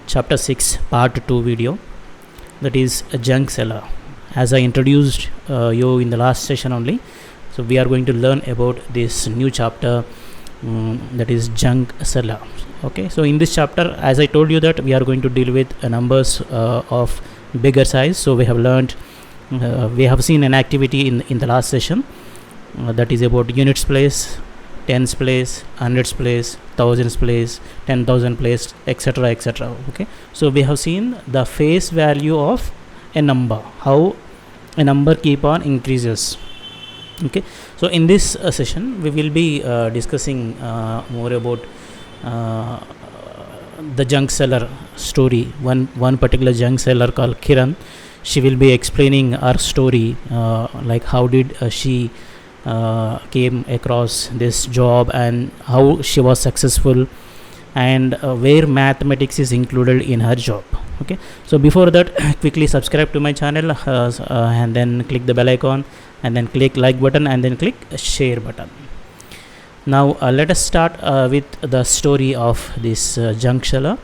Chapter 6 Part 2 video, that is a junk seller. As I introduced you in the last session only, so we are going to learn about this new chapter, that is junk seller. Okay, so in this chapter, as I told you, that we are going to deal with numbers of bigger size. So we have learned, we have seen an activity in the last session, that is about units place, tens place, hundreds place, thousands place, 10,000 place, etc, etc. Okay, so we have seen the face value of a number, how a number keep on increases. Okay, so in this session we will be discussing more about the junk seller story. One particular junk seller called Kiran, she will be explaining her story, like how did she came across this job and how she was successful, and where mathematics is included in her job. Okay, so before that, quickly subscribe to my channel, and then click the bell icon, and then click like button, and then click share button. Now let us start with the story of this junk seller.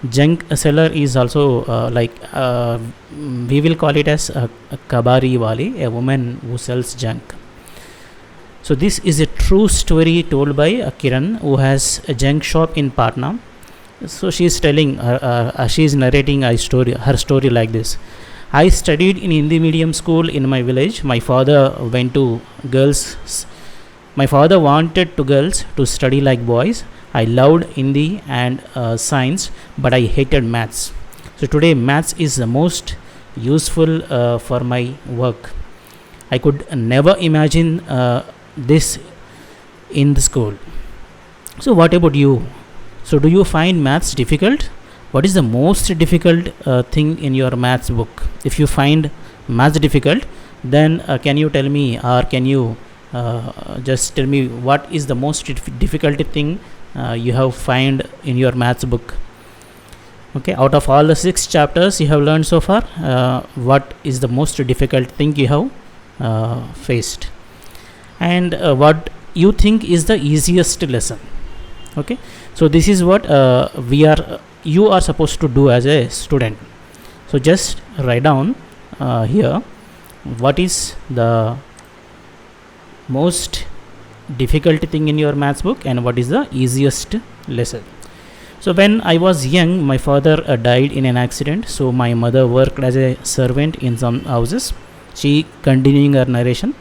Junk seller is also we will call it as a kabari wali, a woman who sells junk. So this is a true story told by Kiran, who has a junk shop in Patna. So she is telling, she is narrating her story like this. I studied in Hindi medium school in my village. My father wanted girls to study like boys. I loved Hindi and science, but I hated maths. So today maths is the most useful for my work. I could never imagine this in the school. So what about you? So do you find maths difficult? What is the most difficult thing in your maths book? If you find maths difficult, then can you tell me, or can you just tell me what is the most difficult thing you have find in your maths book? Okay, out of all the 6 chapters you have learned so far, what is the most difficult thing you have faced, and what you think is the easiest lesson? Okay, so this is what you are supposed to do as a student. So just write down here what is the most difficult thing in your maths book and what is the easiest lesson. So when I was young, my father died in an accident, so my mother worked as a servant in some houses. She continuing her narration.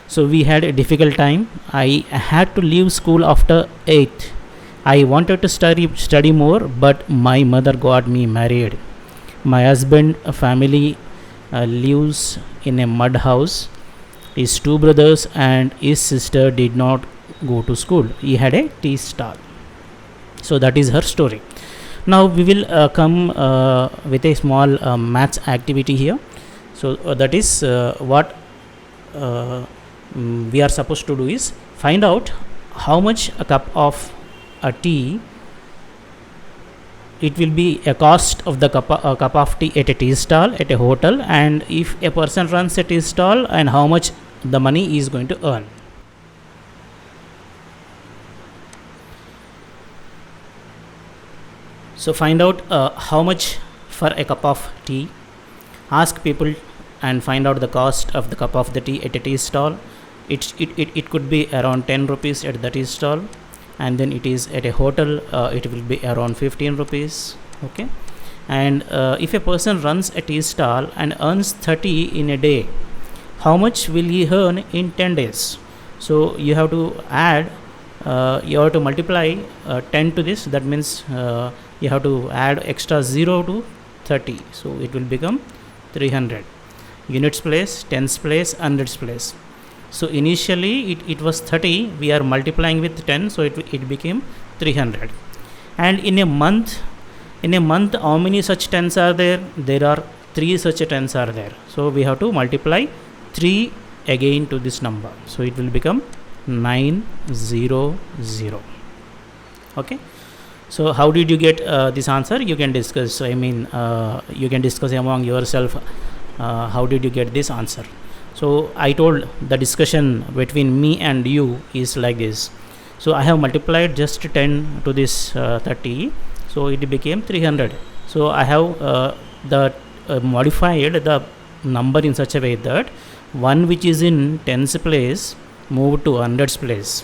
So we had a difficult time. I had to leave school after 8. I wanted to study more, but my mother got me married. My husband family lives in a mud house. His 2 brothers and his sister did not go to school. He had a tea stall. So that is her story. Now we will come with a small maths activity here. So that is what we are supposed to do is find out how much a cup of a tea, it will be a cost of the cup of tea at a tea stall at a hotel, and if a person runs a tea stall, and how much the money is going to earn. So find out how much for a cup of tea. Ask people and find out the cost of the cup of the tea at a tea stall. It could be around 10 rupees at the tea stall, and then it is at a hotel, it will be around 15 rupees. Okay, and if a person runs a tea stall and earns 30 in a day, how much will he earn in 10 days? So you have to add, you have to multiply 10 to this. That means you have to add extra 0 to 30, so it will become 300. Units place, tens place, hundreds place. So initially it was 30, we are multiplying with 10, so it became 300. And in a month how many such tens are there? There are 3 such tens are there. So we have to multiply 3 again to this number, so it will become 900. Okay, so how did you get this answer? You can discuss, I mean, you can discuss among yourself how did you get this answer. So I told the discussion between me and you is like this. So I have multiplied just 10 to this 30, so it became 300. So I have modified the number in such a way that one which is in tens place moved to hundreds place.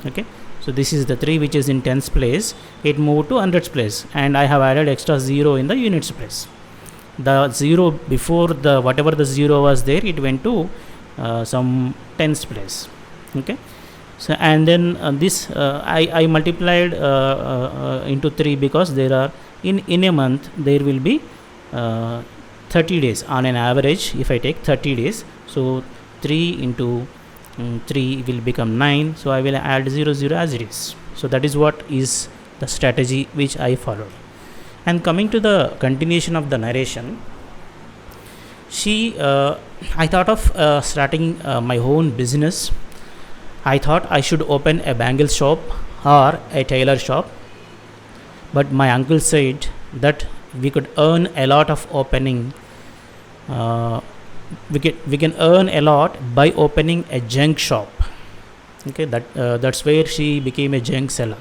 Okay, so this is the 3 which is in tens place, it moved to hundreds place, and I have added extra 0 in the units place. The 0 before the whatever the 0 was there, it went to some tens place. Okay, so and then this I multiplied into 3 because there are in a month there will be 30 days on an average. If I take 30 days, so 3 into 3 will become 9, so I will add 0 as it is. So that is what is the strategy which I followed. And coming to the continuation of the narration, I thought of starting my own business. I thought I should open a bangle shop or a tailor shop, but my uncle said that we could earn a lot of opening. We can earn a lot by opening a junk shop. Okay, that's where she became a junk seller.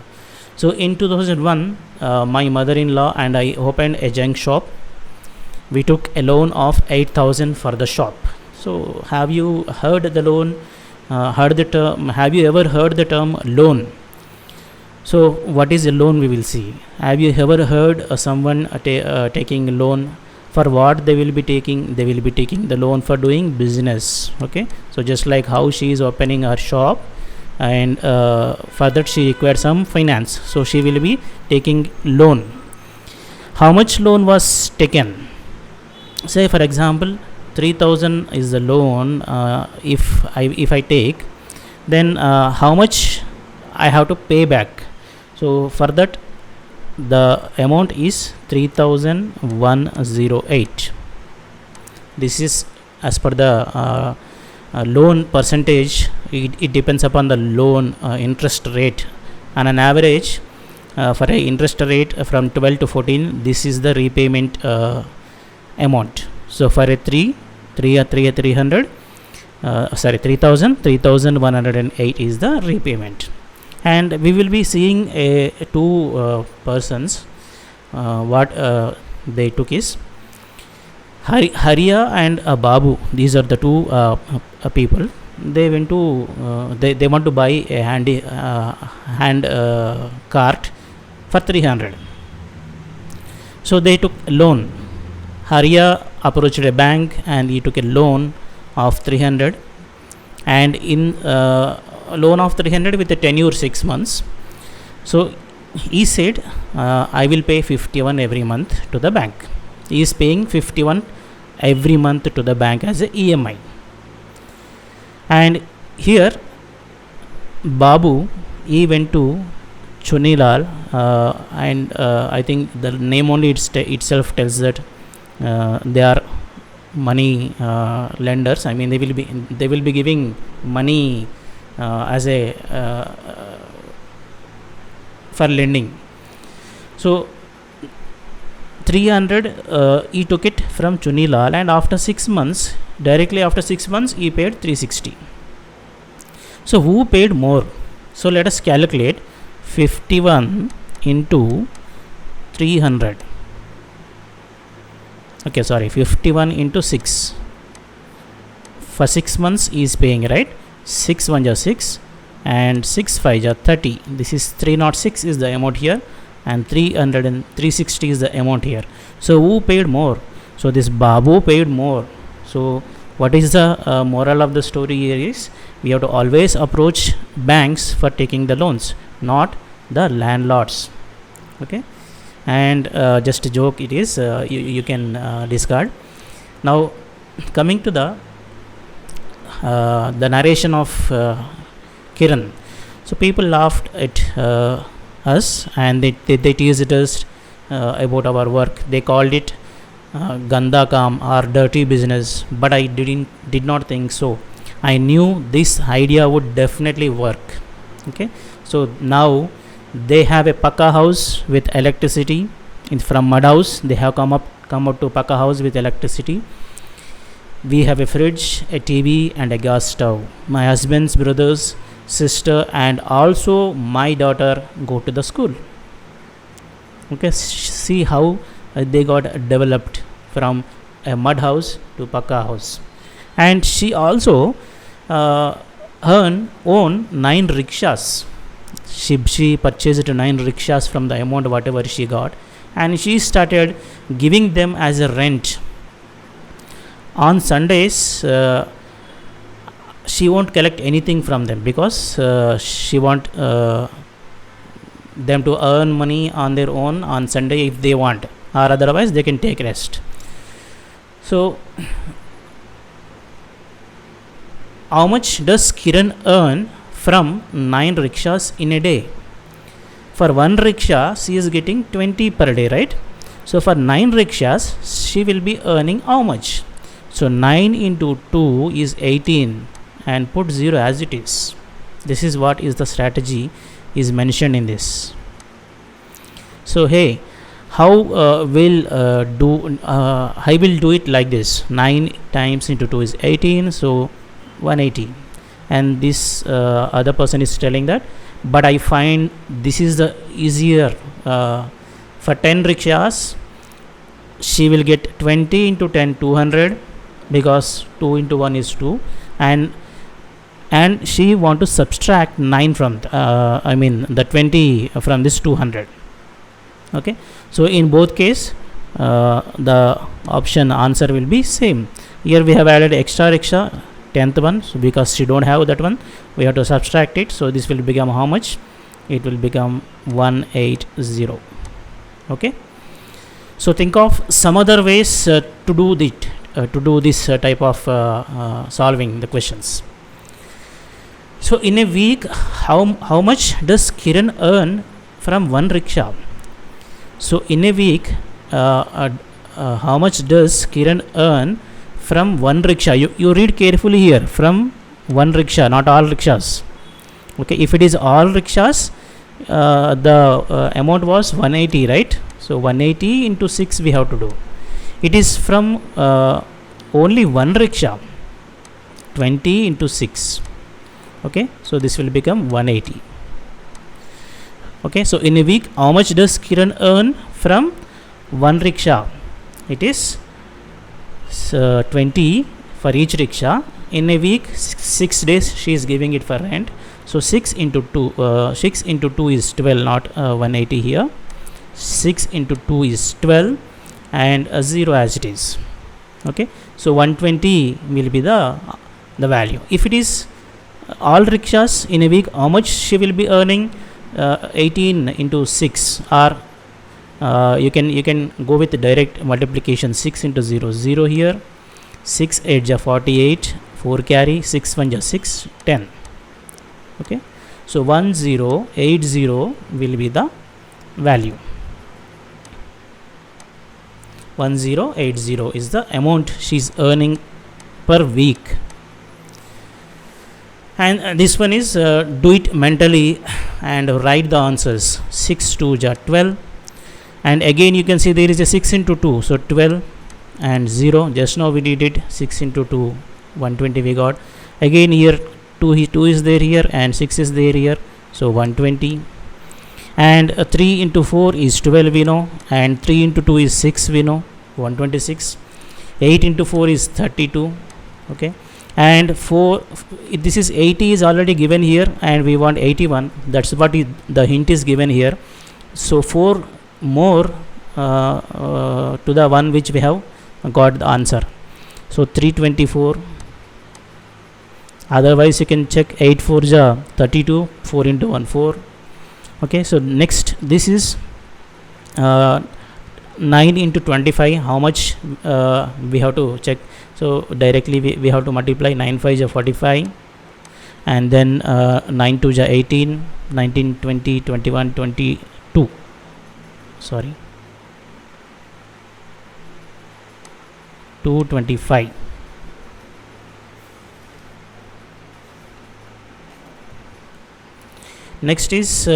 So in 2001, my mother-in-law and I opened a junk shop. We took a loan of 8,000 for the shop. So have you heard the loan? Heard the term? Have you ever heard the term loan? So what is a loan? We will see. Have you ever heard someone taking a loan? For what they will be taking? They will be taking the loan for doing business. Okay, so just like how she is opening her shop, and for that she required some finance, so she will be taking loan. How much loan was taken? Say for example 3,000 is the loan. If I take, then how much I have to pay back? So for that the amount is 3,108. This is as per the loan percentage. It depends upon the loan interest rate. On an average, for a interest rate from 12 to 14, this is the repayment amount. So for a 3,108 is the repayment. And we will be seeing two persons. What they took is Hariya and Babu. These are the two people. They went to they want to buy a hand cart for 300. So they took a loan. Hariya approached a bank and he took a loan of 300, and in loan of 300 with a tenure 6 months. So he said I will pay 51 every month to the bank. He is paying 51 every month to the bank as a EMI. And here Babu, he went to Chunilal, and I think the name only itself tells that they are money lenders. I mean they will be giving money as a for lending. So 300 he took it from Chunilal, and directly after 6 months he paid 360. So who paid more? So let us calculate 51 into 300. Okay, sorry, 51 into 6. For 6 months he is paying, right? 6 1 is 6 and 6 5 is 30. This is 306 is the amount here, and 360 is the amount here. So who paid more? So this Babu paid more. So what is the moral of the story here is we have to always approach banks for taking the loans, not the landlords. Okay, and just a joke it is, you can discard. Now coming to the narration of Kiran. So people laughed at us, and they teased us about our work. They called it ganda kaam or dirty business, but I did not think so. I knew this idea would definitely work. Okay, so now they have a paka house with electricity. From mud house they have come up to paka house with electricity. We have a fridge, a TV and a gas stove. My husband's brothers, sister and also my daughter go to the school. Okay, see how they got developed from a mud house to paka house. And she also own 9 rickshaws. She purchased 9 rickshaws from the amount whatever she got, and she started giving them as a rent. On Sundays she won't collect anything from them because she want them to earn money on their own on Sunday if they want, or otherwise they can take rest. So how much does Kiran earn from 9 rickshaws in a day? For 1 rickshaw she is getting 20 per day, right? So for 9 rickshaws she will be earning how much? So 9 into 2 is 18, and put 0 as it is. This is what is the strategy is mentioned in this. So hey, how I will do it like this. 9 times into 2 is 18, so 180. And this other person is telling that, but I find this is the easier. For 10 rickshaws she will get 20 into 10 200, because 2 into 1 is 2, and she want to subtract 9 from the 20 from this 200. Okay, so in both case the option answer will be same. Here we have added extra rickshaw, 10th one, so because she don't have that one we have to subtract it. So this will become how much? It will become 180. Okay, so think of some other ways to do this type of solving the questions. So in a week, how much does Kiran earn from 1 rickshaw? So in a week how much does Kiran earn from 1 rickshaw? You read carefully here, from 1 rickshaw, not all rickshaws. Okay, if it is all rickshaws the amount was 180, right? So 180 into 6 we have to do. It is from only 1 rickshaw, 20 into 6. Okay, so this will become 180. Okay, so in a week how much does Kiran earn from 1 rickshaw? It is 20 for each rickshaw. In a week 6 days she is giving it for rent. So 6 into 2 is 12, not 180 here. 6 into 2 is 12 and 0 as it is. Okay, so 120 will be the value. If it is all rickshaws in a week, how much she will be earning? 18 into 6, or you can go with direct multiplication. 6 into 0, 0 here. 6 8 ja 48, 4 carry, 6 1 ja 6, 10. Okay, so 1080 will be the value. 1080 is the amount she is earning per week. And this one is do it mentally and write the answers. 6 2 ja 12, and again you can see there is a 6 into 2, so 12 and 0. Just now we did it. 6 into 2, 120 we got. Again here 2 is there here and 6 is there here, so 120. And 3 into 4 is 12 we know, and 3 into 2 is 6 we know, 126. 8 into 4 is 32. Okay, and 4 this is 80 is already given here, and we want 81. That's what the hint is given here. So 4 more to the one which we have got the answer. So 324. Otherwise you can check 8 4 ja 32, 4 into 1 4. Okay, so next this is 9 into 25. How much we have to check? So directly we have to multiply. 9 5 ja 45, and then 9 2 ja 18, 19 20 21 22. Sorry, 225. Next is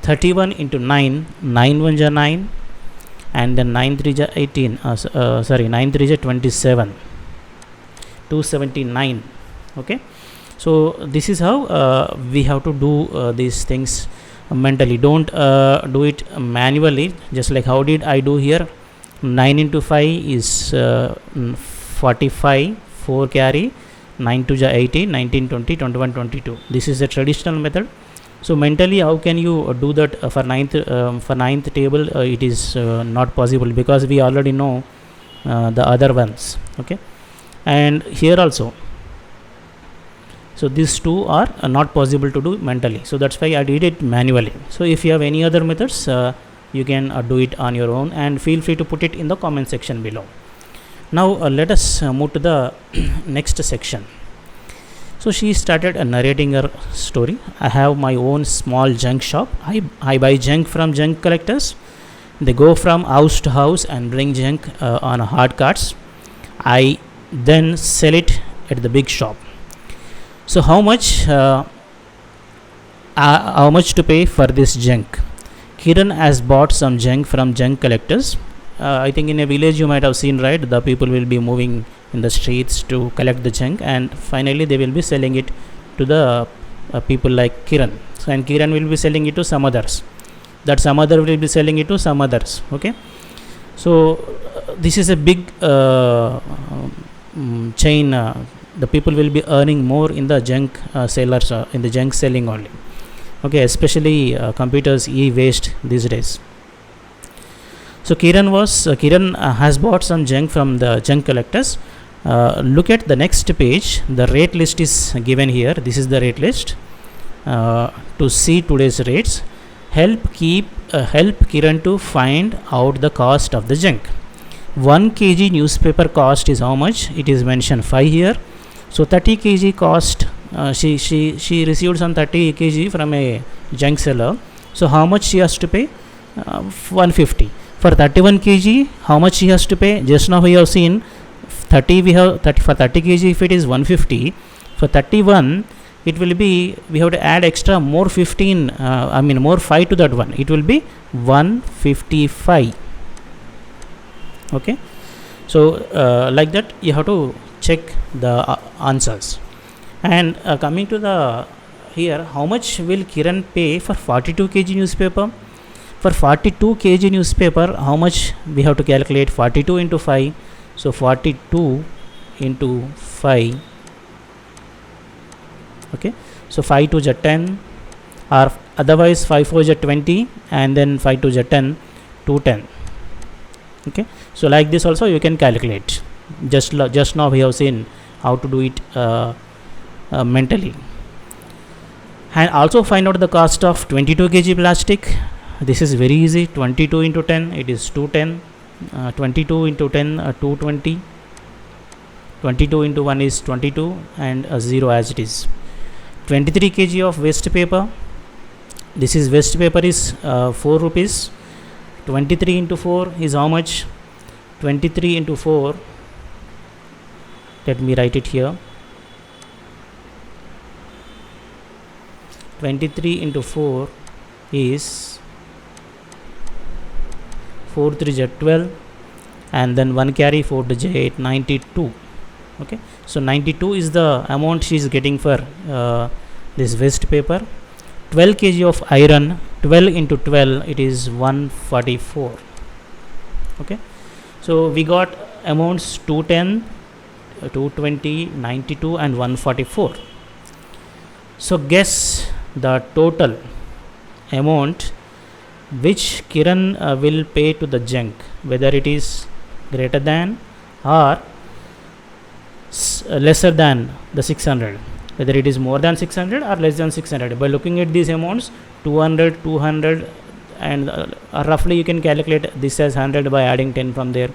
31 into 9, 9 1 ja 9, and then 9 3 ja 18, 9 3 ja 27, 279. Okay, so this is how we have to do these things mentally. Don't do it manually, just like how did I do here. 9 into 5 is 45, 4 carry, 9 2 ja 18, 19 20, 21 22. This is the traditional method. So mentally, how can you do that for ninth table? It is not possible, because we already know the other ones. Okay, and here also, so these two are not possible to do mentally, so that's why I did it manually. So if you have any other methods, you can do it on your own, and feel free to put it in the comment section below. Now let us move to the next section. So she started narrating her story. I have my own small junk shop. I buy junk from junk collectors. They go from house to house and bring junk on hard carts. I then sell it at the big shop. So how much to pay for this junk? Kiran has bought some junk from junk collectors. I think in a village you might have seen, right? The people will be moving in the streets to collect the junk, and finally they will be selling it to the people like Kiran. So, and Kiran will be selling it to some others. That some other will be selling it to some others. Okay. So this is a big chain. The people will be earning more in the junk sellers, in the junk selling only. Okay, especially computers e-waste these days. So Kiran has bought some junk from the junk collectors. Look at the next page. The rate list is given here. This is the rate list. To see today's rates, help Kiran to find out the cost of the junk. 1 kg newspaper cost is how much? It is mentioned 5 here. So 30 kg cost. She received some 30 kg from a junk seller. So how much she has to pay? 150. For 31 kg, how much she has to pay? Just now we have seen 30. We have 30 for 30 kg. If it is 150, for 31, it will be, we have to add extra more 15. More 5 to that one. It will be 155. Okay. So like that, you have to check the answers. And coming to the here, how much will Kiran pay for 42 kg newspaper? For 42 kg newspaper, how much we have to calculate? 42 into 5. So 42 into 5. Okay. So 5 to ja 10, or otherwise 5 4 ja 20, and then 5 to ja 10, 210. Okay. So like this also you can calculate. Just now we have seen how to do it mentally. And also find out the cost of 22 kg plastic. This is very easy. 22 into 10, it is 210. 22 into 10, 220. 22 into 1 is 22, and 0 as it is. 23 kg of waste paper. This is waste paper is 4 rupees. 23 into 4 is how much? 23 into 4. Let me write it here. 23 into 4 is 4 3 ja 12, and then 1 carry 4 to ja 8, 92. Okay, so 92 is the amount she is getting for this waste paper. 12 kg of iron, 12 into 12, it is 144. Okay, so we got amounts 210, 220, 92 and 144. So guess the total amount which Kiran will pay to the junk, whether it is greater than or lesser than the 600, whether it is more than 600 or less than 600. By looking at these amounts, 200, 200, and roughly you can calculate this as 100 by adding 10 from there.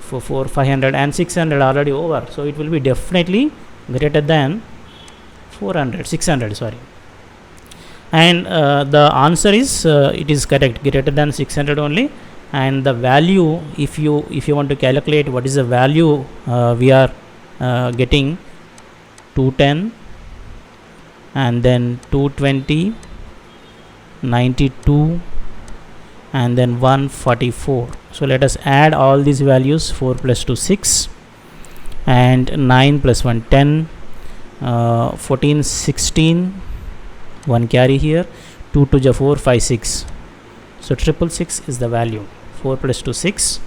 4 500 and 600 already over, so it will be definitely greater than 600, sorry. And the answer is it is correct, greater than 600 only. And the value, if you want to calculate what is the value we are getting, 210 and then 220, 92, and then 144. So let us add all these values. 4 plus 2 6, and 9 plus 1 10, 14 16, 1 carry here, 2 to the 4 5 6. So 666 is the value. 4 plus 2 6,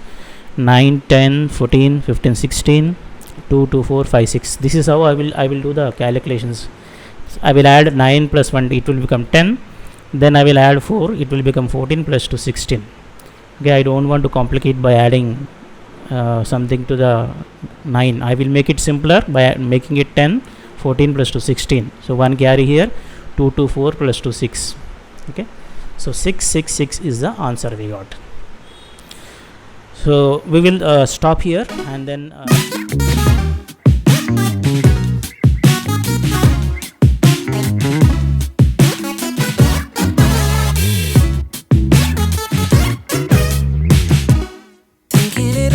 9 10 14 15 16, 2 to 4 5 6. This is how I will do the calculations. I will add 9 plus 1, it will become 10. Then I will add 4, it will become 14 plus 2 16. Okay, I don't want to complicate by adding something to the 9. I will make it simpler by making it 10, 14 plus 2 16. So 1 carry here, 2 to 4 plus 2 6. Okay, so 666 is the answer we got. So we will stop here, and then Thinking it